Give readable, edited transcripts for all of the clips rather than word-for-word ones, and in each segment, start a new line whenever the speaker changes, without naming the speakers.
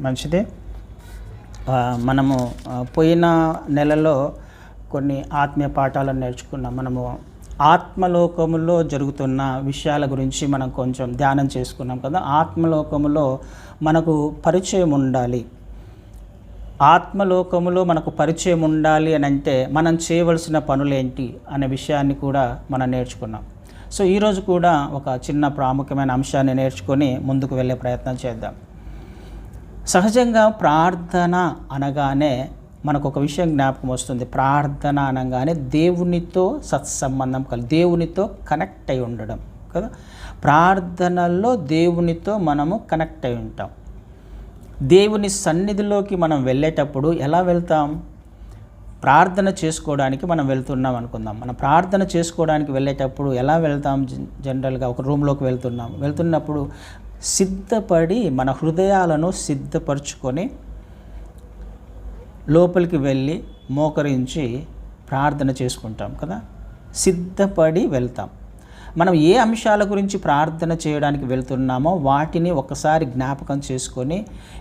మంచిదే. మనము పోయిన నెలలో కొన్ని ఆత్మీయ పాఠాలను నేర్చుకున్నాం. మనము ఆత్మలోకములో జరుగుతున్న విషయాల గురించి మనం కొంచెం ధ్యానం చేసుకున్నాం కదా. ఆత్మలోకములో మనకు పరిచయం ఉండాలి. ఆత్మలోకములో మనకు పరిచయం ఉండాలి అని అంటే మనం చేయవలసిన పనులేంటి అనే విషయాన్ని కూడా మనం నేర్చుకున్నాం. సో ఈరోజు కూడా ఒక చిన్న ప్రాముఖ్యమైన అంశాన్ని నేర్చుకొని ముందుకు వెళ్ళే ప్రయత్నం చేద్దాం. సహజంగా ప్రార్థన అనగానే మనకు ఒక విషయం జ్ఞాపకం వస్తుంది. ప్రార్థన అనగానే దేవునితో సత్సంబంధం దేవునితో కనెక్ట్ అయి ఉండడం కదా. ప్రార్థనలో దేవునితో మనము కనెక్ట్ అయి ఉంటాం. దేవుని సన్నిధిలోకి మనం వెళ్ళేటప్పుడు ఎలా వెళ్తాం? ప్రార్థన చేసుకోవడానికి మనం వెళ్తున్నాం అనుకుందాం. మనం ప్రార్థన చేసుకోవడానికి వెళ్ళేటప్పుడు ఎలా వెళ్తాం? జనరల్గా ఒక రూమ్లోకి వెళ్తున్నప్పుడు సిద్ధపడి మన హృదయాలను సిద్ధపరచుకొని లోపలికి వెళ్ళి మోకరించి ప్రార్థన చేసుకుంటాం కదా. సిద్ధపడి వెళ్తాం. మనం ఏ అంశాల గురించి ప్రార్థన చేయడానికి వెళ్తున్నామో వాటిని ఒకసారి జ్ఞాపకం చేసుకొని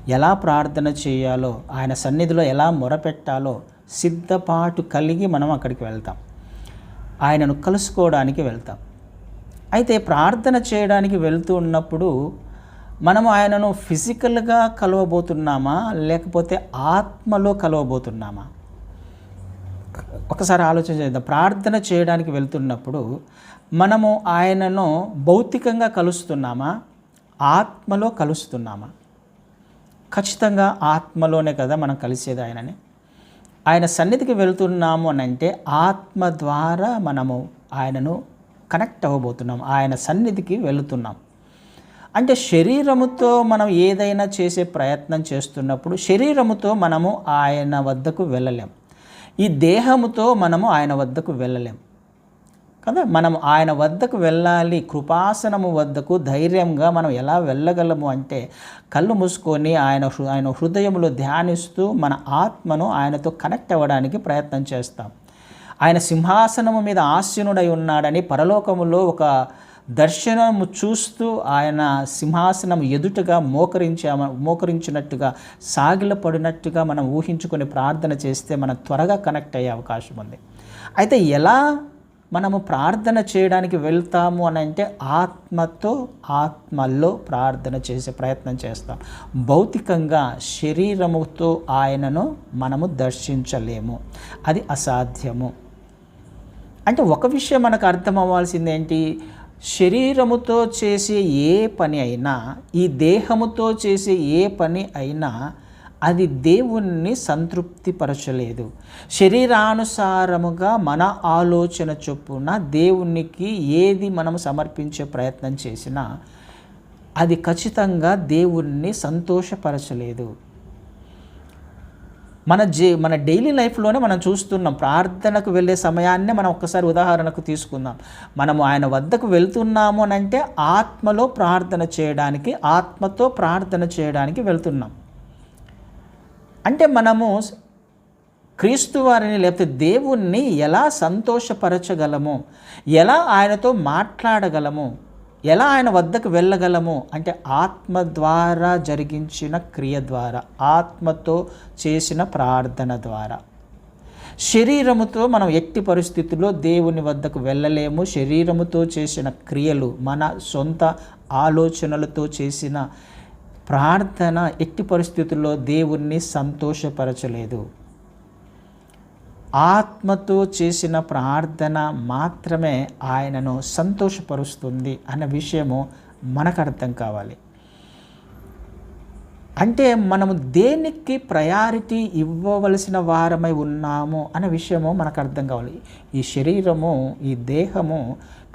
ఎలా ప్రార్థన చేయాలో, ఆయన సన్నిధిలో ఎలా మొరపెట్టాలో సిద్ధపాటు కలిగి మనం అక్కడికి వెళ్తాం. ఆయనను కలుసుకోవడానికి వెళ్తాం. అయితే ప్రార్థన చేయడానికి వెళ్తూ ఉన్నప్పుడు మనము ఆయనను ఫిజికల్గా కలవబోతున్నామా లేకపోతే ఆత్మలో కలవబోతున్నామా? ఒకసారి ఆలోచన చేద్దాం. ప్రార్థన చేయడానికి వెళ్తున్నప్పుడు మనము ఆయనను భౌతికంగా కలుస్తున్నామా, ఆత్మలో కలుస్తున్నామా? ఖచ్చితంగా ఆత్మలోనే కదా మనం కలిసేది ఆయనని. ఆయన సన్నిధికి వెళ్తున్నాము అని అంటే ఆత్మ ద్వారా మనము ఆయనను కనెక్ట్ అవ్వబోతున్నాం. ఆయన సన్నిధికి వెళుతున్నాం. అంటే శరీరముతో మనం ఏదైనా చేసే ప్రయత్నం చేస్తున్నప్పుడు శరీరముతో మనము ఆయన వద్దకు వెళ్ళలేం. ఈ దేహముతో మనము ఆయన వద్దకు వెళ్ళలేం కదా. మనం ఆయన వద్దకు వెళ్ళాలి. కృపాసనము వద్దకు ధైర్యంగా మనం ఎలా వెళ్ళగలము అంటే కళ్ళు మూసుకొని ఆయన హృదయంలో ధ్యానిస్తూ మన ఆత్మను ఆయనతో కనెక్ట్ అవ్వడానికి ప్రయత్నం చేస్తాం. ఆయన సింహాసనము మీద ఆసీనుడై ఉన్నాడని పరలోకములో ఒక దర్శనము చూస్తూ ఆయన సింహాసనం ఎదుటగా మోకరించినట్టుగా సాగిలపడినట్టుగా మనం ఊహించుకొని ప్రార్థన చేస్తే మనం త్వరగా కనెక్ట్ అయ్యే అవకాశం ఉంది. అయితే ఎలా మనము ప్రార్థన చేయడానికి వెళ్తాము అని అంటే ఆత్మలో ప్రార్థన చేసే ప్రయత్నం చేస్తాం. భౌతికంగా శరీరముతో ఆయనను మనము దర్శించలేము. అది అసాధ్యము. అంటే ఒక విషయం మనకు అర్థం అవ్వాల్సింది ఏంటి? శరీరముతో చేసే ఏ పని అయినా, ఈ దేహముతో చేసే ఏ పని అయినా అది దేవుణ్ణి సంతృప్తిపరచలేదు. శరీరానుసారముగా మన ఆలోచన చొప్పున దేవునికి ఏది మనం సమర్పించే ప్రయత్నం చేసినా అది ఖచ్చితంగా దేవుణ్ణి సంతోషపరచలేదు. మన డైలీ లైఫ్లోనే మనం చూస్తున్నాం. ప్రార్థనకు వెళ్ళే సమయాన్నే మనం ఒక్కసారి ఉదాహరణకు తీసుకుందాం. మనము ఆయన వద్దకు వెళ్తున్నాము అని అంటే ఆత్మలో ప్రార్థన చేయడానికి, ఆత్మతో ప్రార్థన చేయడానికి వెళ్తున్నాం. అంటే మనము క్రీస్తు వారిని లేకపోతే దేవుణ్ణి ఎలా సంతోషపరచగలము, ఎలా ఆయనతో మాట్లాడగలము, ఎలా ఆయన వద్దకు వెళ్ళగలము అంటే ఆత్మ ద్వారా జరిగించిన క్రియ ద్వారా, ఆత్మతో చేసిన ప్రార్థన ద్వారా. శరీరముతో మనం ఎట్టి పరిస్థితుల్లో దేవుని వద్దకు వెళ్ళలేము. శరీరముతో చేసిన క్రియలు, మన సొంత ఆలోచనలతో చేసిన ప్రార్థన ఎట్టి పరిస్థితుల్లో దేవుణ్ణి సంతోషపరచలేదు. ఆత్మతో చేసిన ప్రార్థన మాత్రమే ఆయనను సంతోషపరుస్తుంది అన్న విషయము మనకు అర్థం కావాలి. అంటే మనము దేనికి ప్రయారిటీ ఇవ్వవలసిన వారమై ఉన్నాము అనే విషయము మనకు అర్థం కావాలి. ఈ శరీరము, ఈ దేహము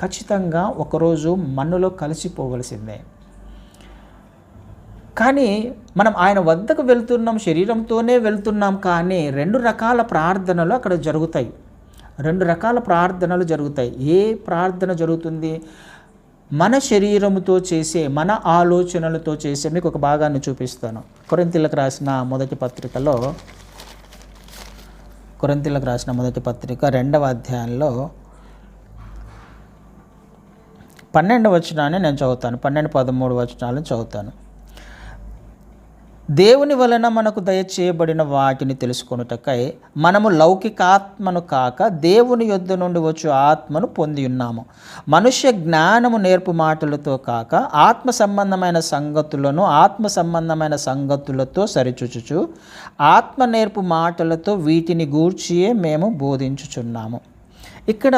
ఖచ్చితంగా ఒకరోజు మన్నులో కలిసిపోవలసిందే. కానీ మనం ఆయన వద్దకు వెళ్తున్నాం, శరీరంతోనే వెళ్తున్నాం. కానీ రెండు రకాల ప్రార్థనలు అక్కడ జరుగుతాయి. రెండు రకాల ప్రార్థనలు జరుగుతాయి. ఏ ప్రార్థన జరుగుతుంది? మన శరీరముతో చేసే, మన ఆలోచనలతో చేసే. మీకు ఒక భాగాన్ని చూపిస్తాను. కొరింథీయులకు రాసిన మొదటి పత్రికలో, కొరింథీయులకు రాసిన మొదటి పత్రిక 2వ అధ్యాయంలో 12వ వచనాన్ని నేను చదువుతాను. 12, 13 వచనాలను చదువుతాను. దేవుని వలన మనకు దయచేయబడిన వాటిని తెలుసుకొనుటకై మనము లౌకికాత్మను కాక దేవుని యొద్ద నుండి వచ్చు ఆత్మను పొంది ఉన్నాము. మనుష్య జ్ఞానము నేర్పు మాటలతో కాక ఆత్మ సంబంధమైన సంగతులతో సరిచూచుచు ఆత్మ నేర్పు మాటలతో వీటిని గూర్చియే మేము బోధించుచున్నాము. ఇక్కడ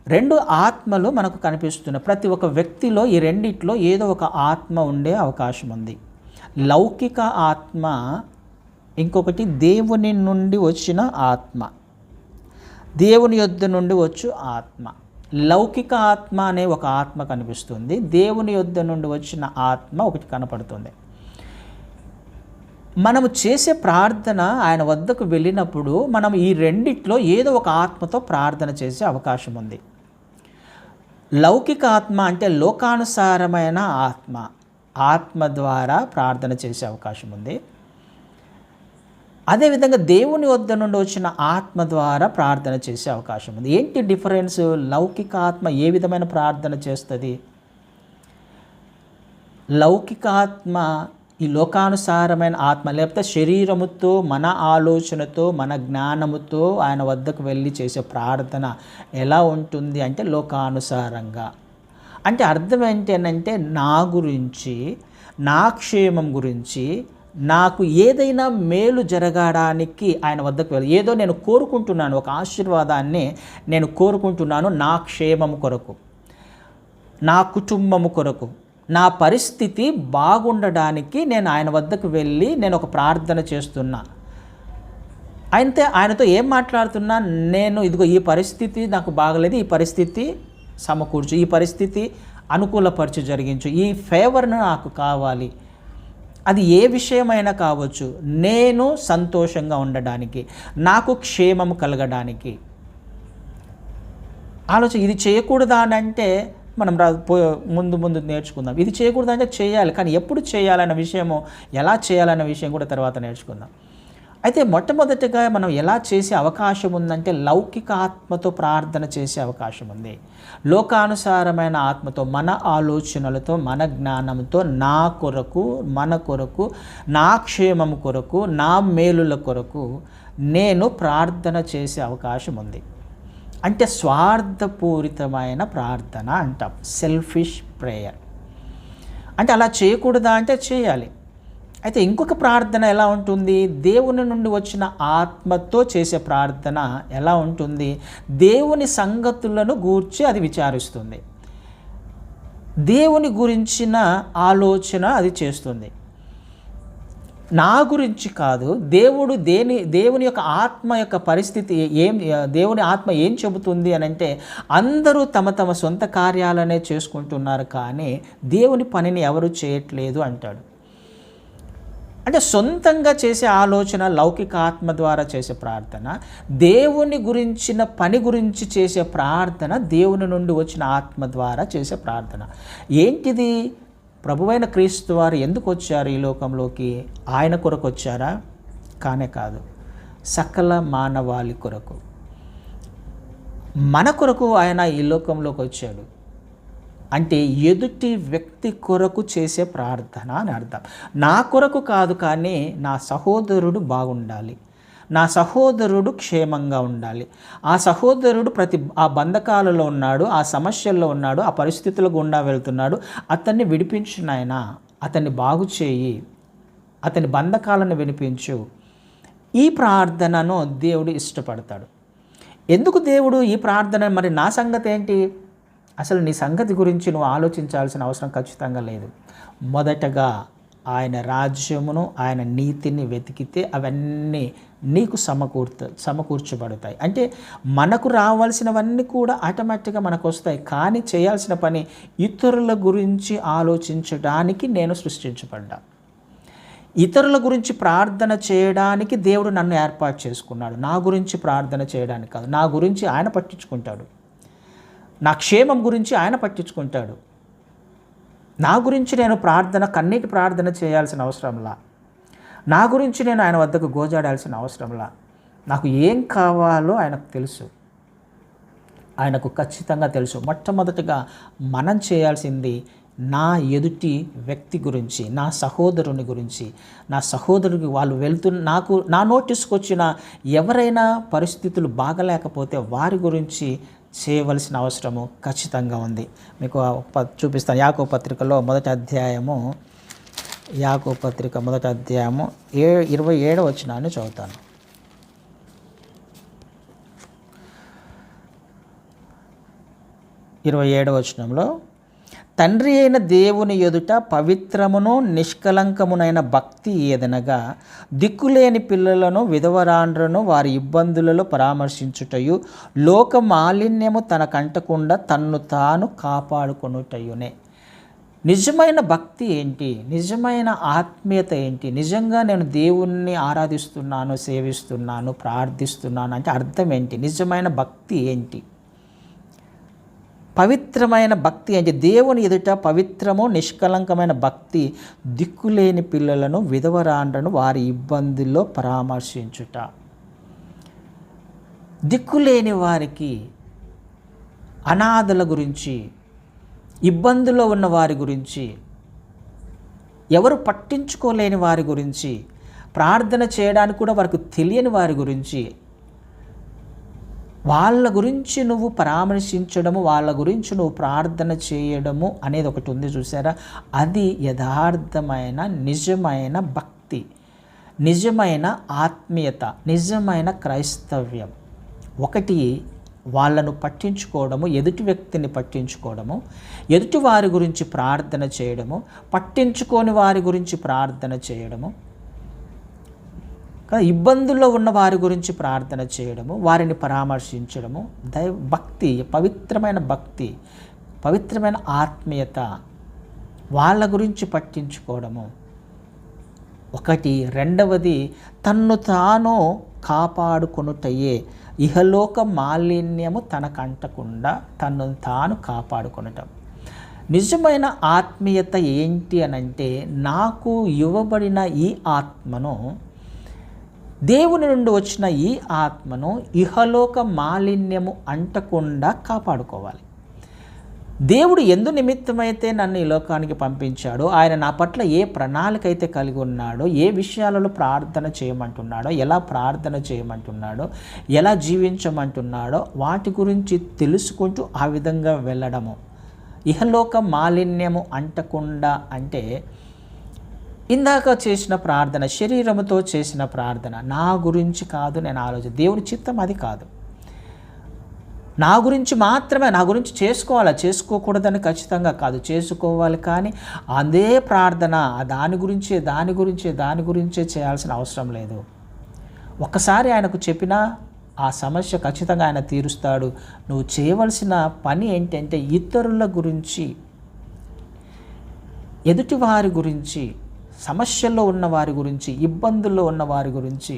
రెండు ఆత్మలు మనకు కనిపిస్తున్నాయి. ప్రతి ఒక్క వ్యక్తిలో ఈ రెండిట్లో ఏదో ఒక ఆత్మ ఉండే అవకాశం ఉంది. లౌకిక ఆత్మ, ఇంకొకటి దేవుని నుండి వచ్చిన ఆత్మ, దేవుని యొద్ద నుండి వచ్చు ఆత్మ. లౌకిక ఆత్మ అనే ఒక ఆత్మ కనిపిస్తుంది, దేవుని యొద్ద నుండి వచ్చిన ఆత్మ ఒకటి కనపడుతుంది. మనము చేసే ప్రార్థన ఆయన వద్దకు వెళ్ళినప్పుడు మనం ఈ రెండిట్లో ఏదో ఒక ఆత్మతో ప్రార్థన చేసే అవకాశం ఉంది. లౌకిక ఆత్మ అంటే లోకానుసారమైన ఆత్మ ద్వారా ప్రార్థన చేసే అవకాశం ఉంది. అదేవిధంగా దేవుని వద్ద నుండి వచ్చిన ఆత్మ ద్వారా ప్రార్థన చేసే అవకాశం ఉంది. ఏంటి డిఫరెన్స్? లౌకిక ఆత్మ ఏ విధమైన ప్రార్థన చేస్తుంది? లౌకిక ఆత్మ ఈ లోకానుసారమైన ఆత్మ, లేకపోతే శరీరముతో, మన ఆలోచనతో, మన జ్ఞానముతో ఆయన వద్దకు వెళ్ళి చేసే ప్రార్థన ఎలా ఉంటుంది అంటే లోకానుసారంగా. అంటే అర్థం ఏంటంటే నా గురించి, నా క్షేమం గురించి, నాకు ఏదైనా మేలు జరగడానికి ఆయన వద్దకు వెళ్ళి ఏదో నేను కోరుకుంటున్నాను, ఒక ఆశీర్వాదాన్ని నేను కోరుకుంటున్నాను నా క్షేమం కొరకు, నా కుటుంబము కొరకు, నా పరిస్థితి బాగుండడానికి నేను ఆయన వద్దకు వెళ్ళి నేను ఒక ప్రార్థన చేస్తున్నా. అయితే ఆయనతో ఏం మాట్లాడుతున్నా? నేను ఇదిగో ఈ పరిస్థితి నాకు బాగలేదు, ఈ పరిస్థితి సమకూర్చు, ఈ పరిస్థితి అనుకూలపరచు, జరిగించు, ఈ ఫేవర్ను నాకు కావాలి. అది ఏ విషయమైనా కావచ్చు, నేను సంతోషంగా ఉండడానికి, నాకు క్షేమం కలగడానికి. ఆలోచన. ఇది చేయకూడదా అని అంటే మనం ముందు నేర్చుకుందాం. ఇది చేయకూడదంటే చేయాలి, కానీ ఎప్పుడు చేయాలన్న విషయము, ఎలా చేయాలన్న విషయం కూడా తర్వాత నేర్చుకుందాం. అయితే మొట్టమొదటిగా మనం ఎలా చేసే అవకాశం ఉందంటే లౌకిక ఆత్మతో ప్రార్థన చేసే అవకాశం ఉంది. లోకానుసారమైన ఆత్మతో, మన ఆలోచనలతో, మన జ్ఞానంతో, నా కొరకు, మన కొరకు, నా క్షేమం కొరకు, నా మేలుల కొరకు నేను ప్రార్థన చేసే అవకాశం ఉంది. అంటే స్వార్థపూరితమైన ప్రార్థన అంటాం, సెల్ఫిష్ ప్రేయర్. అంటే అలా చేయకూడదా అంటే చేయాలి. అయితే ఇంకొక ప్రార్థన ఎలా ఉంటుంది? దేవుని నుండి వచ్చిన ఆత్మతో చేసే ప్రార్థన ఎలా ఉంటుంది? దేవుని సంగతులను గూర్చి అది విచారిస్తుంది, దేవుని గురించిన ఆలోచన అది చేస్తుంది. నా గురించి కాదు, దేవుని యొక్క ఆత్మ యొక్క పరిస్థితి దేవుని ఆత్మ ఏం చెబుతుంది అని అంటే, అందరూ తమ తమ సొంత కార్యాలనే చేసుకుంటున్నారు, కానీ దేవుని పనిని ఎవరు చేయట్లేదు అంటాడు. అంటే సొంతంగా చేసే ఆలోచన లౌకిక ఆత్మ ద్వారా చేసే ప్రార్థన, దేవుని గురించిన పని గురించి చేసే ప్రార్థన దేవుని నుండి వచ్చిన ఆత్మ ద్వారా చేసే ప్రార్థన. ఏంటిది? ప్రభువైన క్రీస్తు వారు ఎందుకు వచ్చారు ఈ లోకంలోకి? ఆయన కొరకు వచ్చారా? కానే కాదు, సకల మానవాళి కొరకు, మన కొరకు ఆయన ఈ లోకంలోకి వచ్చాడు. అంటే ఎదుటి వ్యక్తి కొరకు చేసే ప్రార్థన అని అర్థం. నా కొరకు కాదు, కానీ నా సహోదరుడు బాగుండాలి, నా సహోదరుడు క్షేమంగా ఉండాలి, ఆ సహోదరుడు ఆ బంధకాలలో ఉన్నాడు, ఆ సమస్యల్లో ఉన్నాడు, ఆ పరిస్థితుల గుండా వెళ్తున్నాడు, అతన్ని విడిపించు నాయనా, అతన్ని బాగు చేయి, అతని బంధకాలను వినిపించు. ఈ ప్రార్థనను దేవుడు ఇష్టపడతాడు. ఎందుకు దేవుడు ఈ ప్రార్థన? మరి నా సంగతి ఏంటి? అసలు నీ సంగతి గురించి నువ్వు ఆలోచించాల్సిన అవసరం ఖచ్చితంగా లేదు. మొదటగా ఆయన రాజ్యమును, ఆయన నీతిని వెతికితే అవన్నీ నీకు సమకూర్చబడతాయి. అంటే మనకు రావాల్సినవన్నీ కూడా ఆటోమేటిక్గా మనకు వస్తాయి. కానీ చేయాల్సిన పని ఇతరుల గురించి ఆలోచించడానికి నేను సృష్టించబడ్డా. ఇతరుల గురించి ప్రార్థన చేయడానికి దేవుడు నన్ను ఏర్పాటు చేసుకున్నాడు. నా గురించి ప్రార్థన చేయడానికి కాదు, నా గురించి ఆయన పట్టించుకుంటాడు, నా క్షేమం గురించి ఆయన పట్టించుకుంటాడు. నా గురించి నేను కన్నీటి ప్రార్థన చేయాల్సిన అవసరంలా, నా గురించి నేను ఆయన వద్దకు గోజాడాల్సిన అవసరంలా. నాకు ఏం కావాలో ఆయనకు తెలుసు, ఆయనకు ఖచ్చితంగా తెలుసు. మొట్టమొదటిగా మనం చేయాల్సింది నా ఎదుటి వ్యక్తి గురించి, నా సహోదరుని గురించి, నా సహోదరుడికి వాళ్ళు నాకు నా నోటీస్కి వచ్చిన ఎవరైనా పరిస్థితులు బాగలేకపోతే వారి గురించి చేయవలసిన అవసరము ఖచ్చితంగా ఉంది. మీకు చూపిస్తాను. యాకోబు పత్రికలో మొదటి అధ్యాయము 27వ వచనాన్ని చదువుతాను. 27వ వచనంలో, తండ్రి అయిన దేవుని ఎదుట పవిత్రమును నిష్కలంకమునైన భక్తి ఏదనగా దిక్కులేని పిల్లలను విధవరాండ్రను వారి ఇబ్బందులలో పరామర్శించుటయు లోక మాలిన్యము తనకంటకుండా తన్ను తాను కాపాడుకొనుటయునే. నిజమైన భక్తి ఏంటి? నిజమైన ఆత్మీయత ఏంటి? నిజంగా నేను దేవుణ్ణి ఆరాధిస్తున్నాను, సేవిస్తున్నాను, ప్రార్థిస్తున్నాను అంటే అర్థం ఏంటి? నిజమైన భక్తి ఏంటి? పవిత్రమైన భక్తి అంటే దేవుని ఎదుట పవిత్రము నిష్కలంకమైన భక్తి దిక్కులేని పిల్లలను విధవరాండ్రను వారి ఇబ్బందుల్లో పరామర్శించుట. దిక్కులేని వారికి, అనాథల గురించి, ఇబ్బందుల్లో ఉన్న వారి గురించి, ఎవరు పట్టించుకోలేని వారి గురించి, ప్రార్థన చేయడానికి కూడా వారికి తెలియని వారి గురించి, వాళ్ళ గురించి నువ్వు పరామర్శించడము, వాళ్ళ గురించి నువ్వు ప్రార్థన చేయడము అనేది ఒకటి ఉంది చూసారా? అది యథార్థమైన నిజమైన భక్తి, నిజమైన ఆత్మీయత, నిజమైన క్రైస్తవ్యం. ఒకటి వాళ్ళను పట్టించుకోవడము, ఎదుటి వ్యక్తిని పట్టించుకోవడము, ఎదుటి వారి గురించి ప్రార్థన చేయడము, పట్టించుకోని వారి గురించి ప్రార్థన చేయడము, ఇబ్బందుల్లో ఉన్న వారి గురించి ప్రార్థన చేయడము, వారిని పరామర్శించడము, భక్తి, పవిత్రమైన భక్తి, పవిత్రమైన ఆత్మీయత, వాళ్ళ గురించి పట్టించుకోవడము ఒకటి. రెండవది తన్ను తాను కాపాడుకొనుటయే. ఇహలోక మాలిన్యము తనకంటకుండా తన్ను తాను కాపాడుకొనటం. నిజమైన ఆత్మీయత ఏంటి అనంటే, నాకు ఇవ్వబడిన ఈ ఆత్మను, దేవుని నుండి వచ్చిన ఈ ఆత్మను ఇహలోక మాలిన్యము అంటకుండా కాపాడుకోవాలి. దేవుడు ఎందు నిమిత్తమైతే నన్ను ఈ లోకానికి పంపించాడో, ఆయన నా పట్ల ఏ ప్రణాళిక అయితే కలిగి ఉన్నాడో, ఏ విషయాలలో ప్రార్థన చేయమంటున్నాడో, ఎలా ప్రార్థన చేయమంటున్నాడో, ఎలా జీవించమంటున్నాడో వాటి గురించి తెలుసుకుంటూ ఆ విధంగా వెళ్ళడము. ఇహలోక మాలిన్యము అంటకుండా అంటే ఇందాక చేసిన ప్రార్థన, శరీరముతో చేసిన ప్రార్థన, నా గురించి కాదు నేను ఆలోచన, దేవుని చిత్తం అది కాదు. నా గురించి మాత్రమే, నా గురించి చేసుకోవాలా, చేసుకోకూడదని ఖచ్చితంగా కాదు, చేసుకోవాలి. కానీ అదే ప్రార్థన దాని గురించే చేయాల్సిన అవసరం లేదు. ఒక్కసారి ఆయనకు చెప్పినా ఆ సమస్య ఖచ్చితంగా ఆయన తీరుస్తాడు. నువ్వు చేయవలసిన పని ఏంటంటే ఇతరుల గురించి, ఎదుటి వారి గురించి, సమస్యల్లో ఉన్న వారి గురించి, ఇబ్బందుల్లో ఉన్న వారి గురించి,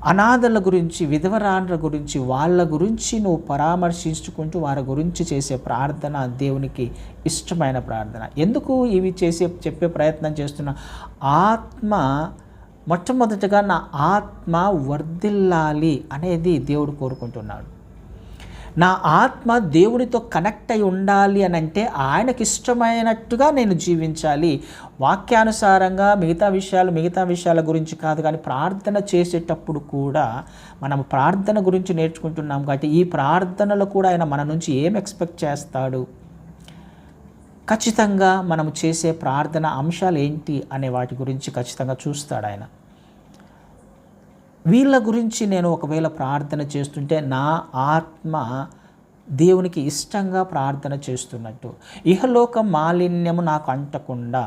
అనాథల గురించి, విధవరాండ్ర గురించి, వాళ్ళ గురించి నువ్వు పరామర్శించుకుంటూ వారి గురించి చేసే ప్రార్థన దేవునికి ఇష్టమైన ప్రార్థన. ఎందుకు ఇవి చెప్పే ప్రయత్నం చేస్తున్నా? ఆత్మ మొట్టమొదటిగా నా ఆత్మ వర్ధిల్లాలి అనేది దేవుడు కోరుకుంటున్నాడు. నా ఆత్మ దేవునితో కనెక్ట్ అయి ఉండాలి అని అంటే ఆయనకి ఇష్టమైనట్టుగా నేను జీవించాలి. వాక్యానుసారంగా మిగతా విషయాల గురించి కాదు, కానీ ప్రార్థన చేసేటప్పుడు కూడా మనం ప్రార్థన గురించి నేర్చుకుంటున్నాం కాబట్టి ఈ ప్రార్థనలో కూడా ఆయన మన నుంచి ఏం ఎక్స్పెక్ట్ చేస్తాడు, ఖచ్చితంగా మనము చేసే ప్రార్థన అంశాలు ఏంటి అనే వాటి గురించి ఖచ్చితంగా చూస్తాడు ఆయన. వీళ్ళ గురించి నేను ఒకవేళ ప్రార్థన చేస్తుంటే నా ఆత్మ దేవునికి ఇష్టంగా ప్రార్థన చేస్తున్నట్టు, ఇహలోక మాలిన్యము నాకు అంటకుండా,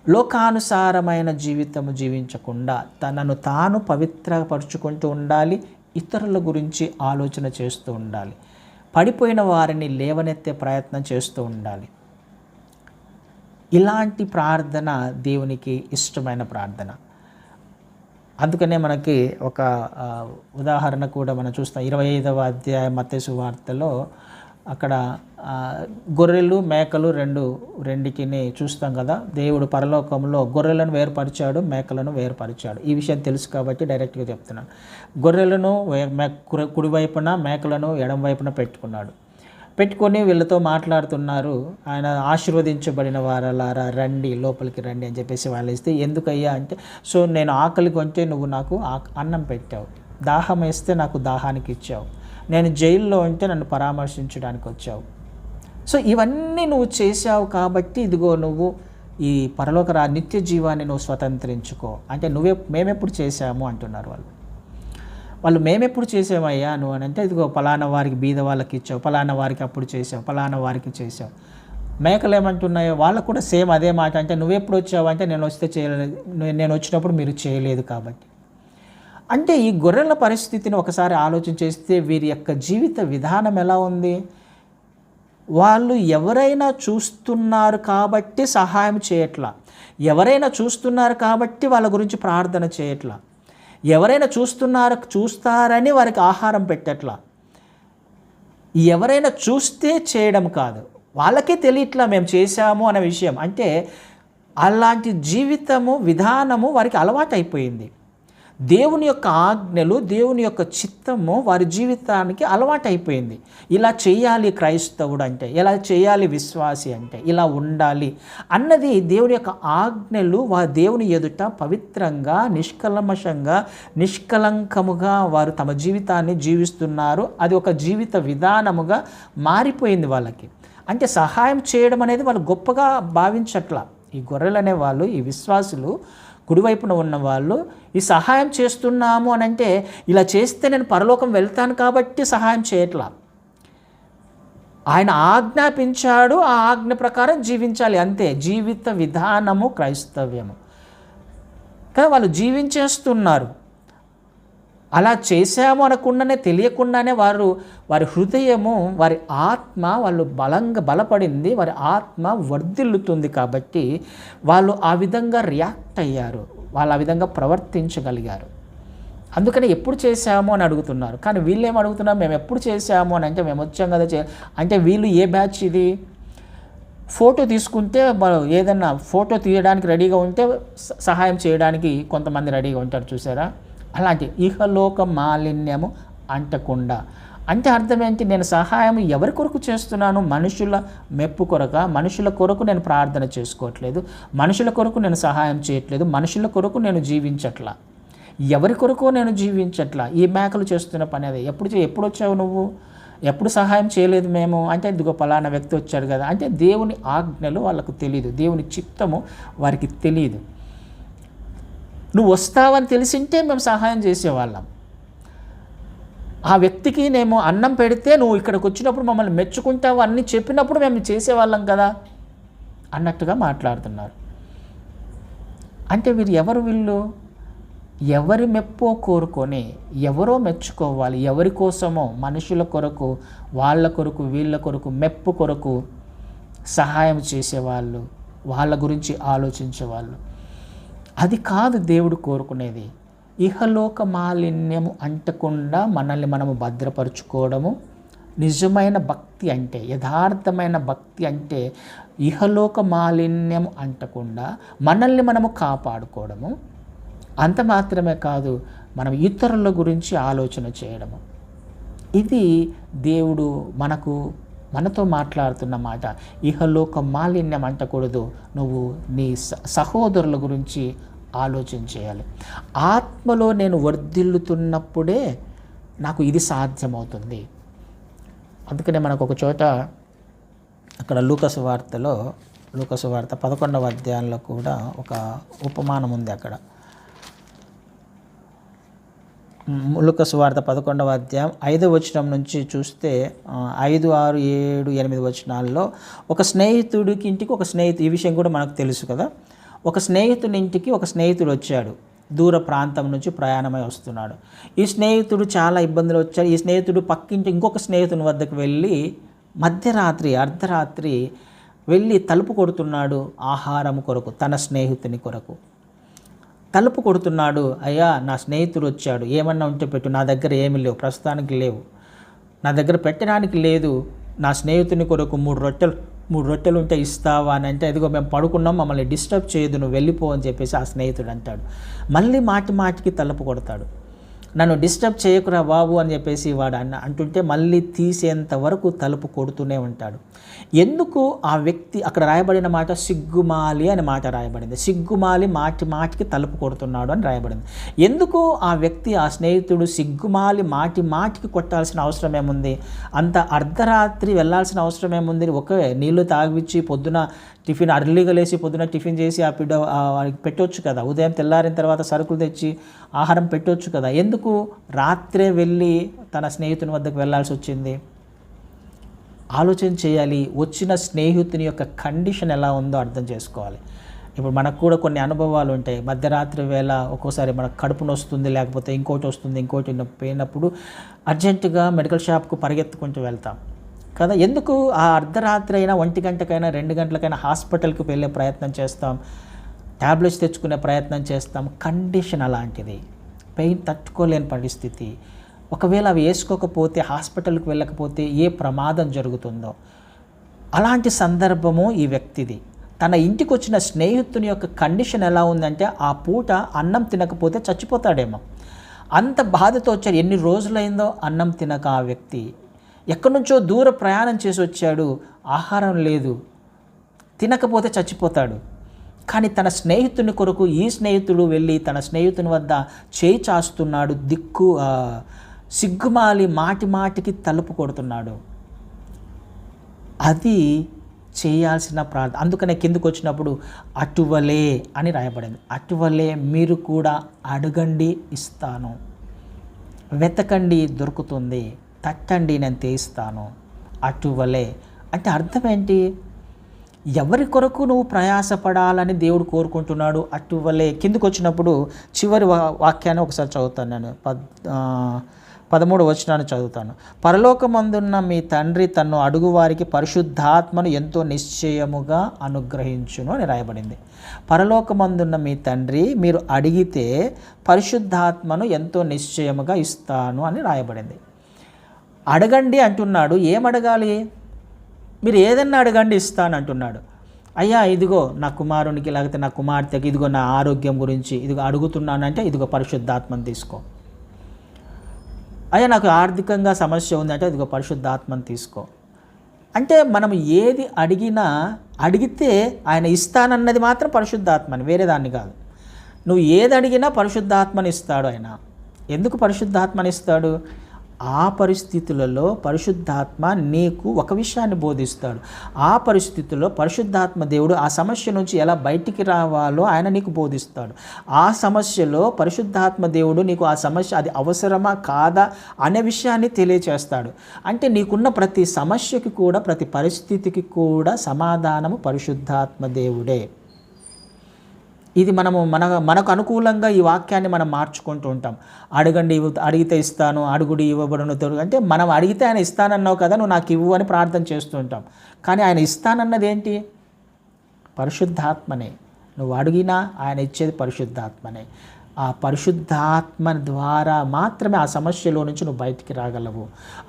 లోకానుసారమైన జీవితము జీవించకుండా తనను తాను పవిత్రపరుచుకుంటూ ఉండాలి. ఇతరుల గురించి ఆలోచన చేస్తూ ఉండాలి. పడిపోయిన వారిని లేవనెత్తే ప్రయత్నం చేస్తూ ఉండాలి. ఇలాంటి ప్రార్థన దేవునికి ఇష్టమైన ప్రార్థన. అందుకనే మనకి ఒక ఉదాహరణ కూడా మనం చూస్తాం. 25వ అధ్యాయం మత్తయి సువార్తలో అక్కడ గొర్రెలు మేకలు రెండిటిని చూస్తాం కదా. దేవుడు పరలోకంలో గొర్రెలను వేరుపరిచాడు, మేకలను వేరుపరిచాడు. ఈ విషయం తెలుసు కాబట్టి డైరెక్ట్గా చెప్తున్నాను. గొర్రెలను కుడివైపున, మేకలను ఎడమ వైపున పెట్టుకున్నాడు. పెట్టుకొని వీళ్ళతో మాట్లాడుతున్నారు. ఆయన ఆశీర్వదించబడిన వారలారా రండి, లోపలికి రండి అని చెప్పేసి వాళ్ళు ఇస్తే, ఎందుకయ్యా అంటే, సో నేను ఆకలి కొంటే నువ్వు నాకు అన్నం పెట్టావు, దాహం వేస్తే నాకు దాహానికి ఇచ్చావు, నేను జైల్లో ఉంటే నన్ను పరామర్శించడానికి వచ్చావు, సో ఇవన్నీ నువ్వు చేశావు కాబట్టి ఇదిగో నువ్వు ఈ పరలోక నిత్య జీవాన్ని నువ్వు స్వతంత్రించుకో అంటే మేమెప్పుడు చేశాము అంటున్నారు వాళ్ళు మేమెప్పుడు చేసామయ్యా నువ్వు అని అంటే, ఇదిగో పలానా వారికి బీద వాళ్ళకి ఇచ్చావు, పలానా వారికి అప్పుడు చేసావు, పలానా వారికి చేసావు. మేకలు ఏమంటున్నాయో వాళ్ళకు కూడా సేమ్ అదే మాట. అంటే నువ్వెప్పుడు వచ్చావు అంటే, నేను వస్తే చేయలేదు, నేను వచ్చినప్పుడు మీరు చేయలేదు కాబట్టి. అంటే ఈ గొర్రెల పరిస్థితిని ఒకసారి ఆలోచన చేస్తే వీరి యొక్క జీవిత విధానం ఎలా ఉంది? వాళ్ళు ఎవరైనా చూస్తున్నారు కాబట్టి సహాయం చేయట్లా, ఎవరైనా చూస్తున్నారు కాబట్టి వాళ్ళ గురించి ప్రార్థన చేయట్లా, ఎవరైనా చూస్తారని వారికి ఆహారం పెట్టట్లా, ఎవరైనా చూస్తే చేయడం కాదు, వాళ్ళకే తెలియట్లా మేము చేశాము అనే విషయం. అంటే అలాంటి జీవితము విధానము వారికి అలవాటు అయిపోయింది. దేవుని యొక్క ఆజ్ఞలు, దేవుని యొక్క చిత్తము వారి జీవితానికి అలవాటు అయిపోయింది. ఇలా చేయాలి క్రైస్తవుడు అంటే, ఇలా చేయాలి విశ్వాసి అంటే, ఇలా ఉండాలి అన్నది దేవుని యొక్క ఆజ్ఞలు దేవుని ఎదుట పవిత్రంగా, నిష్కల్మషంగా, నిష్కలంకముగా వారు తమ జీవితాన్ని జీవిస్తున్నారు. అది ఒక జీవిత విధానముగా మారిపోయింది వాళ్ళకి. అంటే సహాయం చేయడం అనేది వాళ్ళు గొప్పగా భావించట్లా. ఈ గొర్రెలు అనేవాళ్ళు, ఈ విశ్వాసులు, కుడివైపున ఉన్న వాళ్ళు ఈ సహాయం చేస్తున్నాము అని అంటే, ఇలా చేస్తే నేను పరలోకం వెళ్తాను కాబట్టి సహాయం చేయట్లా. ఆయన ఆజ్ఞాపించాడు, ఆ ఆజ్ఞ ప్రకారం జీవించాలి అంతే. జీవిత విధానము క్రైస్తవ్యము. కానీ వాళ్ళు జీవించేస్తున్నారు. అలా చేశాము అనకుండానే, తెలియకుండానే వారి హృదయము, వారి ఆత్మ వాళ్ళు బలపడింది, వారి ఆత్మ వర్ధిల్లుతుంది కాబట్టి వాళ్ళు ఆ విధంగా రియాక్ట్ అయ్యారు, వాళ్ళు ఆ విధంగా ప్రవర్తించగలిగారు. అందుకని ఎప్పుడు చేశాము అని అడుగుతున్నారు. కానీ వీళ్ళు ఏం అడుగుతున్నారు? మేము ఎప్పుడు చేశాము అని అంటే, మేము వచ్చాం కదా అంటే వీళ్ళు ఏ బ్యాచ్ ఇది? ఫోటో తీసుకుంటే ఏదన్నా ఫోటో తీయడానికి రెడీగా ఉంటే సహాయం చేయడానికి కొంతమంది రెడీగా ఉంటారు, చూసారా? అలాంటి ఇహలోక మాలిన్యము అంటకుండా అంటే అర్థం ఏంటి? నేను సహాయం ఎవరి కొరకు చేస్తున్నాను? మనుషుల మెప్పు కొరక? మనుషుల కొరకు నేను ప్రార్థన చేసుకోవట్లేదు, మనుషుల కొరకు నేను సహాయం చేయట్లేదు, మనుషుల కొరకు నేను జీవించట్లా, ఎవరి కొరకు నేను జీవించట్లా. ఈ మేకలు చేస్తున్న పని అదే. ఎప్పుడు వచ్చావు నువ్వు? ఎప్పుడు సహాయం చేయలేదు మేము అంటే, ఇదిగో పలానా వ్యక్తి వచ్చాడు కదా అంటే, దేవుని ఆజ్ఞలు వాళ్ళకు తెలియదు, దేవుని చిత్తము వారికి తెలియదు. నువ్వు వస్తావని తెలిసింటే మేము సహాయం చేసేవాళ్ళం. ఆ వ్యక్తికి నేను అన్నం పెడితే నువ్వు ఇక్కడికి వచ్చినప్పుడు మమ్మల్ని మెచ్చుకుంటావు అన్నీ చెప్పినప్పుడు మేము చేసేవాళ్ళం కదా అన్నట్టుగా మాట్లాడుతున్నారు. అంటే వీళ్ళు ఎవరి మెప్పో కోరుకొని ఎవరో మెచ్చుకోవాలి, ఎవరి కోసమో, మనుషుల కొరకు, వాళ్ళ కొరకు, వీళ్ళ కొరకు, మెప్పు కొరకు సహాయం చేసేవాళ్ళు, వాళ్ళ గురించి ఆలోచించేవాళ్ళు. అది కాదు దేవుడు కోరుకునేది. ఇహలోక మాలిన్యము అంటకుండా మనల్ని మనము భద్రపరుచుకోవడము నిజమైన భక్తి అంటే, యథార్థమైన భక్తి అంటే ఇహలోక మాలిన్యం అంటకుండా మనల్ని మనము కాపాడుకోవడము. అంత మాత్రమే కాదు, మనం ఇతరుల గురించి ఆలోచన చేయడము. ఇది దేవుడు మనతో మాట్లాడుతున్న మాట. ఇహలోక మాలిన్యం అంటకూడదు, నువ్వు నీ సహోదరుల గురించి ఆలోచన చేయాలి. ఆత్మలో నేను వర్ధిల్లుతున్నప్పుడే నాకు ఇది సాధ్యమవుతుంది. అందుకనే మనకు ఒక చోట అక్కడ లూకాసు వార్త 11వ అధ్యాయంలో కూడా ఒక ఉపమానం ఉంది. అక్కడ లూకాసు వార్త 11వ అధ్యాయం 5వ వచనం నుంచి చూస్తే 5, 6, 7, 8 వచనాల్లో ఒక స్నేహితుడికి ఇంటికి ఒక స్నేహితుడు, ఈ విషయం కూడా మనకు తెలుసు కదా, ఒక స్నేహితుని ఇంటికి ఒక స్నేహితుడు వచ్చాడు. దూర ప్రాంతం నుంచి ప్రయాణమై వస్తున్నాడు. ఈ స్నేహితుడు చాలా ఇబ్బందులు వచ్చాడు. ఈ స్నేహితుడు పక్కింటి ఇంకొక స్నేహితుని వద్దకు వెళ్ళి అర్ధరాత్రి వెళ్ళి తలుపు కొడుతున్నాడు ఆహారం కొరకు, తన స్నేహితుని కొరకు తలుపు కొడుతున్నాడు. అయ్యా, నా స్నేహితుడు వచ్చాడు, ఏమన్నా ఉంటే పెట్టు, నా దగ్గర ఏమీ లేవు, ప్రస్తుతానికి లేవు, నా దగ్గర పెట్టడానికి లేదు, నా స్నేహితుని కొరకు 3 రొట్టెలు ఉంటే ఇస్తావా అని అంటే, అదిగో మేము పడుకున్నాం, మమ్మల్ని డిస్టర్బ్ చేయదు, నువ్వు వెళ్ళిపో అని చెప్పేసి ఆ స్నేహితుడు అంటాడు. మళ్ళీ మాటికి తలుపు కొడతాడు. నన్ను డిస్టర్బ్ చేయకురా బాబు అని చెప్పేసి వాడు అంటుంటే మళ్ళీ తీసేంత వరకు తలుపు కొడుతూనే ఉంటాడు. ఎందుకు ఆ వ్యక్తి, అక్కడ రాయబడిన మాట సిగ్గుమాలి అనే మాట రాయబడింది. సిగ్గుమాలి మాటి మాటికి తలుపు కొడుతున్నాడు అని రాయబడింది. ఎందుకు ఆ వ్యక్తి, ఆ స్నేహితుడు సిగ్గుమాలి మాటి మాటికి కొట్టాల్సిన అవసరం ఏముంది? అంత అర్ధరాత్రి వెళ్ళాల్సిన అవసరం ఏముంది? ఒకే నీళ్లు తాగిచ్చి పొద్దున టిఫిన్ అర్లీగా లేచి పొద్దున టిఫిన్ చేసి ఆ పెట్టవచ్చు కదా. ఉదయం తెల్లారిన తర్వాత సరుకులు తెచ్చి ఆహారం పెట్టవచ్చు కదా. ఎందుకు రాత్రే వెళ్ళి తన స్నేహితుని వద్దకు వెళ్ళాల్సి వచ్చింది? ఆలోచన చేయాలి. వచ్చిన స్నేహితుని యొక్క కండిషన్ ఎలా ఉందో అర్థం చేసుకోవాలి. ఇప్పుడు మనకు కూడా కొన్ని అనుభవాలు ఉంటాయి. మధ్యరాత్రి వేళ ఒక్కోసారి మనకు కడుపు నొస్తుంది, లేకపోతే ఇంకోటి వస్తుంది, ఇంకోటి పోయినప్పుడు అర్జెంటుగా మెడికల్ షాప్కు పరిగెత్తుకుంటూ వెళ్తాం కదా. ఎందుకు ఆ అర్ధరాత్రి అయినా 1 గంటకైనా 2 గంటలకైనా హాస్పిటల్కి వెళ్ళే ప్రయత్నం చేస్తాం, ట్యాబ్లెట్స్ తెచ్చుకునే ప్రయత్నం చేస్తాం. కండిషన్ అలాంటిది, పెయిన్ తట్టుకోలేని పరిస్థితి. ఒకవేళ అవి వేసుకోకపోతే, హాస్పిటల్కి వెళ్ళకపోతే ఏ ప్రమాదం జరుగుతుందో అలాంటి సందర్భము ఈ వ్యక్తిది. తన ఇంటికి వచ్చిన స్నేహితుని యొక్క కండిషన్ ఎలా ఉందంటే ఆ పూట అన్నం తినకపోతే చచ్చిపోతాడేమో, అంత బాధతో వచ్చాడు. ఎన్ని రోజులైందో అన్నం తినక ఆ వ్యక్తి. ఎక్కడి నుంచో దూర ప్రయాణం చేసి వచ్చాడు, ఆహారం లేదు, తినకపోతే చచ్చిపోతాడు. కానీ తన స్నేహితుని కొరకు ఈ స్నేహితుడు వెళ్ళి తన స్నేహితుని వద్ద చేయి చాస్తున్నాడు. సిగ్గుమాలి మాటి మాటికి తలుపు కొడుతున్నాడు. అది చేయాల్సిన ప్రార్థన. అందుకనే కిందకు వచ్చినప్పుడు అటువలే అని రాయబడింది. అటువలే మీరు కూడా అడగండి ఇస్తాను, వెతకండి దొరుకుతుంది, తట్టండి నేను తీస్తాను. అటువలే అంటే అర్థం ఏంటి? ఎవరి కొరకు నువ్వు ప్రయాసపడాలని దేవుడు కోరుకుంటున్నాడు. అటువలే కిందకు వచ్చినప్పుడు చివరి వాక్యాన్ని ఒకసారి చదువుతాను నేను. 13వ వచనాన్ని చదువుతాను. పరలోకమందున్న మీ తండ్రి తన్ను అడుగువారికి పరిశుద్ధాత్మను ఎంతో నిశ్చయముగా అనుగ్రహించును అని రాయబడింది. పరలోకమందున్న మీ తండ్రి మీరు అడిగితే పరిశుద్ధాత్మను ఎంతో నిశ్చయముగా ఇస్తాను అని రాయబడింది. అడగండి అంటున్నాడు. ఏం అడగాలి? మీరు ఏదన్నా అడగండి ఇస్తాను అంటున్నాడు. అయ్యా ఇదిగో నా కుమారునికి, లేకపోతే నా కుమార్తెకి, ఇదిగో నా ఆరోగ్యం గురించి ఇదిగో అడుగుతున్నానంటే ఇదిగో పరిశుద్ధాత్మను తీసుకో. అయ్యా నాకు ఆర్థికంగా సమస్య ఉందంటే ఇదిగో పరిశుద్ధాత్మను తీసుకో. అంటే మనం ఏది అడిగితే ఆయన ఇస్తానన్నది మాత్రం పరిశుద్ధాత్మని, వేరే దాన్ని కాదు. నువ్వు ఏది అడిగినా పరిశుద్ధాత్మని ఇస్తాడు ఆయన. ఎందుకు పరిశుద్ధాత్మని ఇస్తాడు? ఆ పరిస్థితులలో పరిశుద్ధాత్మ నీకు ఒక విషయాన్ని బోధిస్తాడు. ఆ పరిస్థితుల్లో పరిశుద్ధాత్మ దేవుడు ఆ సమస్య నుంచి ఎలా బయటికి రావాలో ఆయన నీకు బోధిస్తాడు. ఆ సమస్యలో పరిశుద్ధాత్మ దేవుడు నీకు ఆ సమస్య అది అవసరమా కాదా అనే విషయాన్ని తెలియచేస్తాడు. అంటే నీకున్న ప్రతి సమస్యకి కూడా, ప్రతి పరిస్థితికి కూడా సమాధానము పరిశుద్ధాత్మ దేవుడే. ఇది మనకు అనుకూలంగా ఈ వాక్యాన్ని మనం మార్చుకుంటూ ఉంటాం. అడగండి అడిగితే ఇస్తాను, అడుగుడి ఇవ్వబడును. అంటే మనం అడిగితే ఆయన ఇస్తానన్నావు కదా, నువ్వు నాకు ఇవ్వు అని ప్రార్థన చేస్తూ ఉంటాం. కానీ ఆయన ఇస్తానన్నది ఏంటి? పరిశుద్ధాత్మనే. నువ్వు అడిగినా ఆయన ఇచ్చేది పరిశుద్ధాత్మనే. ఆ పరిశుద్ధాత్మ ద్వారా మాత్రమే ఆ సమస్యలో నుంచి నువ్వు బయటికి రాగలవు.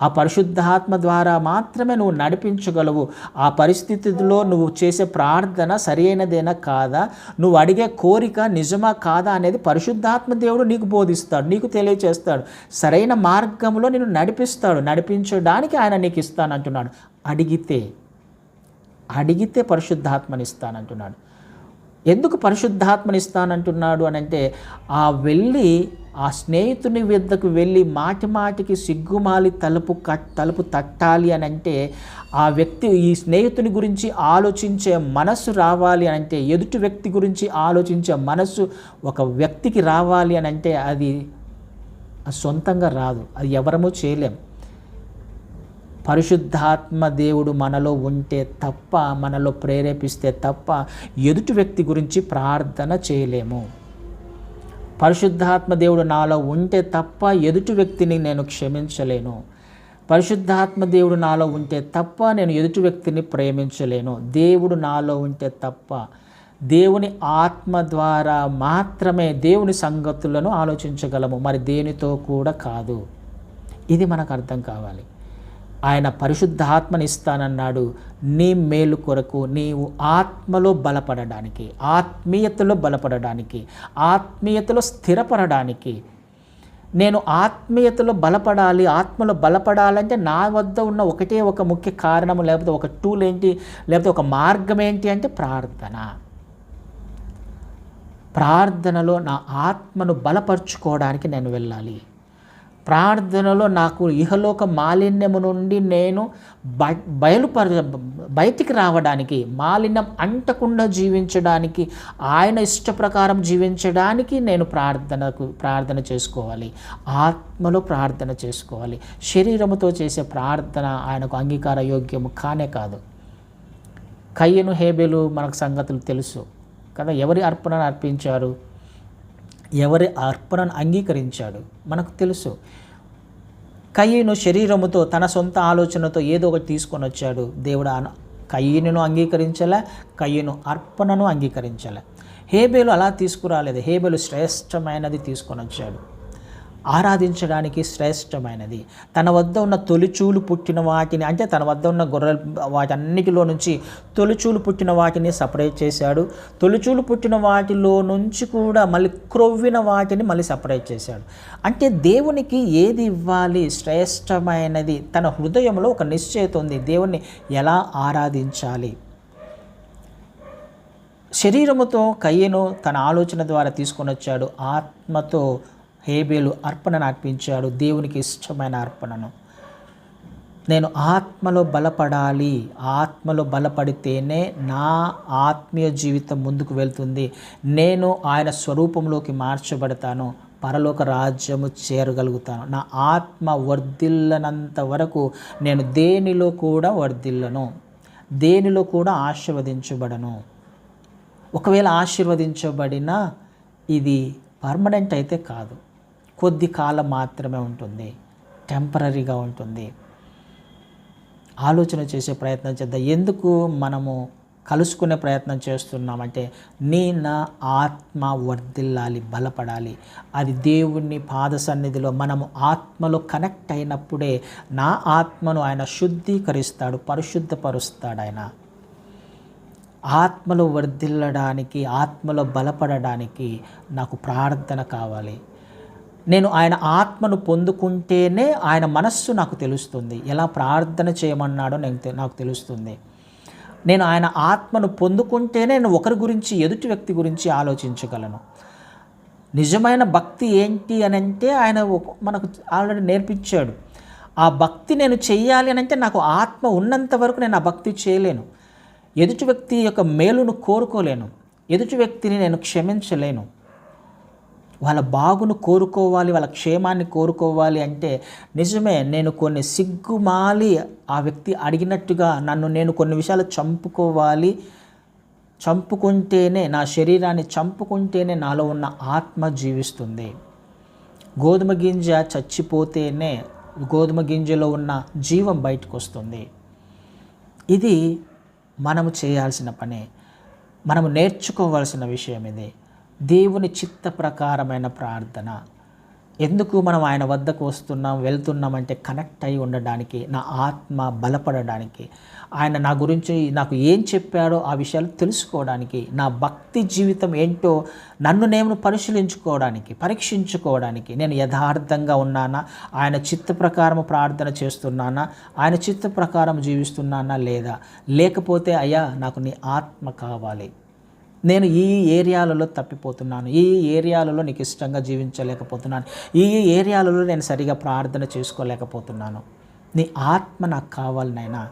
ఆ పరిశుద్ధాత్మ ద్వారా మాత్రమే నువ్వు నడిపించగలవు. ఆ పరిస్థితిలో నువ్వు చేసే ప్రార్థన సరైనదేనా కాదా, నువ్వు అడిగే కోరిక నిజమా కాదా అనేది పరిశుద్ధాత్మ దేవుడు నీకు బోధిస్తాడు, నీకు తెలియచేస్తాడు. సరైన మార్గంలో నిన్ను నడిపిస్తాడు. నడిపించడానికి ఆయన నీకు ఇస్తానంటున్నాడు. అడిగితే పరిశుద్ధాత్మని ఇస్తానంటున్నాడు. ఎందుకు పరిశుద్ధాత్మని ఇస్తానంటున్నాడు అని అంటే, ఆ స్నేహితుని వద్దకు వెళ్ళి మాటి మాటికి సిగ్గుమాలి తలుపు తట్టాలి అని అంటే, ఆ వ్యక్తి ఈ స్నేహితుని గురించి ఆలోచించే మనస్సు రావాలి అని అంటే, ఎదుటి వ్యక్తి గురించి ఆలోచించే మనస్సు ఒక వ్యక్తికి రావాలి అని అంటే అది సొంతంగా రాదు, అది ఎవరమూ చేయలేం. పరిశుద్ధాత్మ దేవుడు మనలో ఉంటే తప్ప, మనలో ప్రేరేపిస్తే తప్ప ఎదుటి వ్యక్తి గురించి ప్రార్థన చేయలేము. పరిశుద్ధాత్మ దేవుడు నాలో ఉంటే తప్ప ఎదుటి వ్యక్తిని నేను క్షమించలేను. పరిశుద్ధాత్మ దేవుడు నాలో ఉంటే తప్ప నేను ఎదుటి వ్యక్తిని ప్రేమించలేను. దేవుడు నాలో ఉంటే తప్ప, దేవుని ఆత్మ ద్వారా మాత్రమే దేవుని సంగతులను ఆలోచించగలము, మరి దేనితో కూడా కాదు. ఇది మనకు అర్థం కావాలి. ఆయన పరిశుద్ధాత్మని ఇస్తానన్నాడు నీ మేలు కొరకు, నీవు ఆత్మలో బలపడడానికి, ఆత్మీయతలో బలపడడానికి, ఆత్మీయతలో స్థిరపడడానికి. నేను ఆత్మీయతలో బలపడాలి, ఆత్మలో బలపడాలంటే నా వద్ద ఉన్న ఒకటే ఒక ముఖ్య కారణము, లేకపోతే ఒక టూల్ ఏంటి, లేకపోతే ఒక మార్గం ఏంటి అంటే ప్రార్థన. ప్రార్థనలో నా ఆత్మను బలపరుచుకోవడానికి నేను వెళ్ళాలి. ప్రార్థనలో నాకు ఇహలోక మాలిన్యము నుండి నేను బయటికి రావడానికి, మాలిన్యం అంటకుండా జీవించడానికి, ఆయన ఇష్ట ప్రకారం జీవించడానికి నేను ప్రార్థన చేసుకోవాలి. ఆత్మలో ప్రార్థన చేసుకోవాలి. శరీరముతో చేసే ప్రార్థన ఆయనకు అంగీకార యోగ్యము కానే కాదు. కయ్యను హేబెలు మనకు సంగతులు తెలుసు కదా. ఎవరి అర్పణను అర్పించారు, ఎవరి అర్పణను అంగీకరించాడు మనకు తెలుసు. కయ్యను శరీరముతో తన సొంత ఆలోచనతో ఏదో ఒకటి తీసుకొని వచ్చాడు. దేవుడు కయ్యను అంగీకరించలే, కయ్యను అర్పణను అంగీకరించలే. హేబెలు అలా తీసుకురాలేదు. హేబెలు శ్రేష్టమైనది తీసుకొని వచ్చాడు, ఆరాధించడానికి శ్రేష్టమైనది. తన వద్ద ఉన్న తొలిచూలు పుట్టిన వాటిని, అంటే తన వద్ద ఉన్న గొర్రెల వాటన్నిటిలో నుంచి తొలిచూలు పుట్టిన వాటిని సపరేట్ చేశాడు. తొలిచూలు పుట్టిన వాటిలో నుంచి కూడా మళ్ళీ క్రొవ్విన వాటిని మళ్ళీ సపరేట్ చేశాడు. అంటే దేవునికి ఏది ఇవ్వాలి, శ్రేష్టమైనది. తన హృదయంలో ఒక నిశ్చయిత ఉంది, దేవుణ్ణి ఎలా ఆరాధించాలి. శరీరముతో కయ్యను తన ఆలోచన ద్వారా తీసుకొని వచ్చాడు. ఆత్మతో హేబెలు అర్పణను అర్పించాడు, దేవునికి ఇష్టమైన అర్పణను. నేను ఆత్మలో బలపడాలి. ఆత్మలో బలపడితేనే నా ఆత్మీయ జీవితం ముందుకు వెళ్తుంది. నేను ఆయన స్వరూపంలోకి మార్చబడతాను, పరలోక రాజ్యము చేరగలుగుతాను. నా ఆత్మ వర్ధిల్లనంత వరకు నేను దేనిలో కూడా వర్ధిల్లను, దేనిలో కూడా ఆశీర్వదించబడను. ఒకవేళ ఆశీర్వదించబడినా ఇది పర్మనెంట్ అయితే కాదు, కొద్ది కాలం మాత్రమే ఉంటుంది, టెంపరీగా ఉంటుంది. ఆలోచన చేసే ప్రయత్నం చేద్దాం. ఎందుకు మనము కలుసుకునే ప్రయత్నం చేస్తున్నామంటే నా ఆత్మ వర్ధిల్లాలి, బలపడాలి. అది దేవుని పాద సన్నిధిలో మనము ఆత్మలో కనెక్ట్ అయినప్పుడే నా ఆత్మను ఆయన శుద్ధీకరిస్తాడు, పరిశుద్ధపరుస్తాడు. ఆయన ఆత్మలో వర్ధిల్లడానికి, ఆత్మలో బలపడడానికి నాకు ప్రార్థన కావాలి. నేను ఆయన ఆత్మను పొందుకుంటేనే ఆయన మనస్సు నాకు తెలుస్తుంది, ఎలా ప్రార్థన చేయమన్నాడో నాకు తెలుస్తుంది. నేను ఆయన ఆత్మను పొందుకుంటేనే నేను ఒకరి గురించి, ఎదుటి వ్యక్తి గురించి ఆలోచించగలను. నిజమైన భక్తి ఏంటి అని అంటే ఆయన మనకు ఆల్రెడీ నేర్పించాడు. ఆ భక్తి నేను చెయ్యాలి అని అంటే నాకు ఆత్మ ఉన్నంత వరకు నేను ఆ భక్తి చేయలేను. ఎదుటి వ్యక్తి యొక్క మేలును కోరుకోలేను, ఎదుటి వ్యక్తిని నేను క్షమించలేను. వాళ్ళ బాగును కోరుకోవాలి, వాళ్ళ క్షేమాన్ని కోరుకోవాలి అంటే నిజమే నేను కొన్ని సిగ్గుమాలి ఆ వ్యక్తి అడిగినట్టుగా నన్ను నేను కొన్ని విషయాలు చంపుకుంటేనే, నా శరీరాన్ని చంపుకుంటేనే నాలో ఉన్న ఆత్మ జీవిస్తుంది. గోధుమ గింజ చచ్చిపోతేనే గోధుమ గింజలో ఉన్న జీవం బయటకు వస్తుంది. ఇది మనము చేయాల్సిన పని, మనము నేర్చుకోవాల్సిన విషయం ఇది. దేవుని చిత్త ప్రకారమైన ప్రార్థన. ఎందుకు మనం ఆయన వద్దకు వెళ్తున్నామంటే కనెక్ట్ అయి ఉండడానికి, నా ఆత్మ బలపడడానికి, ఆయన నా గురించి నాకు ఏం చెప్పాడో ఆ విషయాలు తెలుసుకోవడానికి, నా భక్తి జీవితం ఏంటో నన్ను నేను పరీక్షించుకోవడానికి, నేను యథార్థంగా ఉన్నానా, ఆయన చిత్త ప్రకారం ప్రార్థన చేస్తున్నానా, ఆయన చిత్త ప్రకారం జీవిస్తున్నానా లేదా, లేకపోతే అయ్యా నాకు నీ ఆత్మ కావాలి, నేను ఈ ఏరియాలలో తప్పిపోతున్నాను, ఈ ఏరియాలలో నీకు ఇష్టంగా జీవించలేకపోతున్నాను, ఈ ఏరియాలలో నేను సరిగా ప్రార్థన చేసుకోలేకపోతున్నాను, నీ ఆత్మ నాకు కావాలి నాయనా.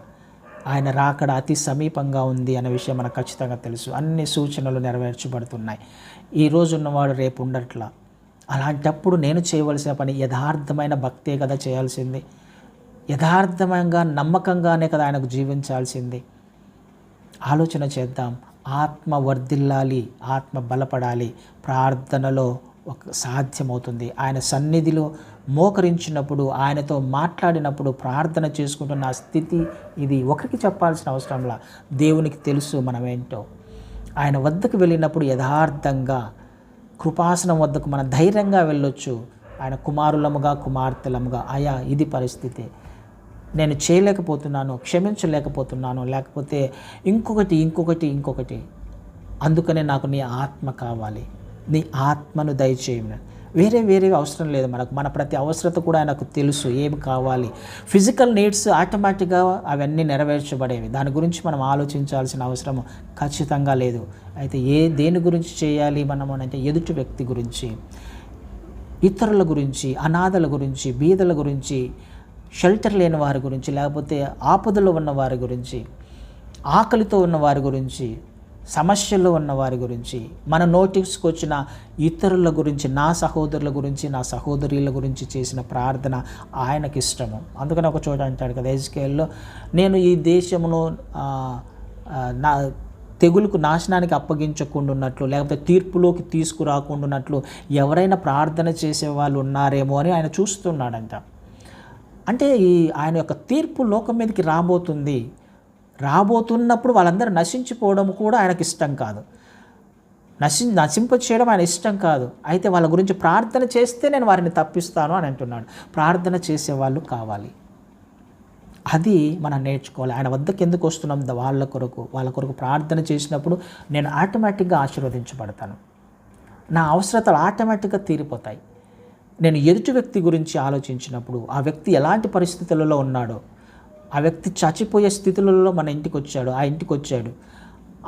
ఆయన రాకడ అతి సమీపంగా ఉంది అనే విషయం మనకు ఖచ్చితంగా తెలుసు. అన్ని సూచనలు నెరవేర్చబడుతున్నాయి. ఈరోజు ఉన్నవాడు రేపు ఉండట్లా. అలాంటప్పుడు నేను చేయవలసిన పని యథార్థమైన భక్తే కదా చేయాల్సింది, యథార్థంగా నమ్మకంగానే కదా ఆయనకు జీవించాల్సింది. ఆలోచన చేద్దాం. ఆత్మ వర్ధిల్లాలి, ఆత్మ బలపడాలి. ప్రార్థనలో సాధ్యమవుతుంది. ఆయన సన్నిధిలో మోకరించినప్పుడు, ఆయనతో మాట్లాడినప్పుడు, ప్రార్థన చేసుకుంటున్న స్థితి ఇది ఒకరికి చెప్పాల్సిన అవసరంలా దేవునికి తెలుసు మనమేంటో. ఆయన వద్దకు వెళ్ళినప్పుడు యథార్థంగా కృపాసనం వద్దకు మనం ధైర్యంగా వెళ్ళొచ్చు. ఆయన కుమారులముగా, కుమార్తెలముగా, అయా ఇది పరిస్థితి, నేను చేయలేకపోతున్నాను, క్షమించలేకపోతున్నాను, లేకపోతే ఇంకొకటి, అందుకనే నాకు నీ ఆత్మ కావాలి, నీ ఆత్మను దయచేయమని వేరేవి అవసరం లేదు మనకు. మన ప్రతి అవసరత కూడా ఆయనకు తెలుసు, ఏమి కావాలి. ఫిజికల్ నీడ్స్ ఆటోమేటిక్గా అవన్నీ నెరవేర్చబడేవి. దాని గురించి మనం ఆలోచించాల్సిన అవసరం ఖచ్చితంగా లేదు. అయితే దేని గురించి చేయాలి మనం అంటే ఎదుటి వ్యక్తి గురించి, ఇతరుల గురించి, అనాథల గురించి, బీదల గురించి, షెల్టర్ లేని వారి గురించి, లేకపోతే ఆపదలో ఉన్న వారి గురించి, ఆకలితో ఉన్న వారి గురించి, సమస్యల్లో ఉన్న వారి గురించి, మన నోటీస్కి వచ్చిన ఇతరుల గురించి, నా సహోదరుల గురించి, నా సహోదరుల గురించి చేసిన ప్రార్థన ఆయనకి ఇష్టము. అందుకని ఒక చోట అంటాడు కదా ఎజ్కేల్లో, నేను ఈ దేశమును నా తెగులుకు నాశనానికి అప్పగించకుండా ఉన్నట్లు, లేకపోతే తీర్పులోకి తీసుకురాకుండా ఉన్నట్లు ఎవరైనా ప్రార్థన చేసే వాళ్ళు ఉన్నారేమో అని ఆయన చూస్తున్నాడంట. అంటే ఆయన యొక్క తీర్పు లోకం మీదకి రాబోతున్నప్పుడు వాళ్ళందరూ నశించిపోవడం కూడా ఆయనకి ఇష్టం కాదు. నశింప చేయడం ఆయన ఇష్టం కాదు. అయితే వాళ్ళ గురించి ప్రార్థన చేస్తే నేను వారిని తప్పిస్తాను అని అంటున్నాడు. ప్రార్థన చేసేవాళ్ళు కావాలి. అది మనం నేర్చుకోవాలి. ఆయన వద్దకు ఎందుకు వస్తున్నాం? వాళ్ళ కొరకు ప్రార్థన చేసినప్పుడు నేను ఆటోమేటిక్గా ఆశీర్వదించబడతాను. నా అవసరతలు ఆటోమేటిక్గా తీరిపోతాయి. నేను ఎదుటి వ్యక్తి గురించి ఆలోచించినప్పుడు ఆ వ్యక్తి ఎలాంటి పరిస్థితులలో ఉన్నాడో, ఆ వ్యక్తి చచ్చిపోయే స్థితులలో మన ఇంటికి వచ్చాడు,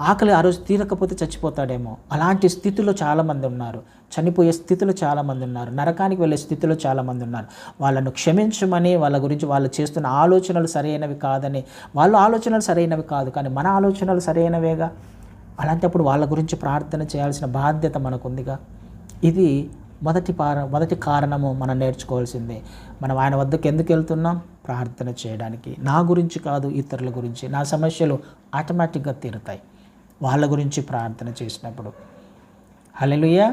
ఆకలి ఆ రోజు తీరకపోతే చచ్చిపోతాడేమో, అలాంటి స్థితిలో చాలామంది ఉన్నారు. చనిపోయే స్థితిలో చాలామంది ఉన్నారు. నరకానికి వెళ్ళే స్థితిలో చాలామంది ఉన్నారు. వాళ్ళను క్షమించమని, వాళ్ళ గురించి వాళ్ళు చేస్తున్న ఆలోచనలు సరైనవి కాదని, వాళ్ళ ఆలోచనలు సరైనవి కాదు కానీ మన ఆలోచనలు సరైనవేగా. అలాంటప్పుడు వాళ్ళ గురించి ప్రార్థన చేయాల్సిన బాధ్యత మనకుందిగా. ఇది మొదటి కారణము మనం నేర్చుకోవాల్సిందే. మనం ఆయన వద్దకు ఎందుకు వెళ్తున్నాం? ప్రార్థన చేయడానికి. నా గురించి కాదు, ఇతరుల గురించి. నా సమస్యలు ఆటోమేటిక్గా తీరుతాయి వాళ్ళ గురించి ప్రార్థన చేసినప్పుడు. హల్లెలూయా.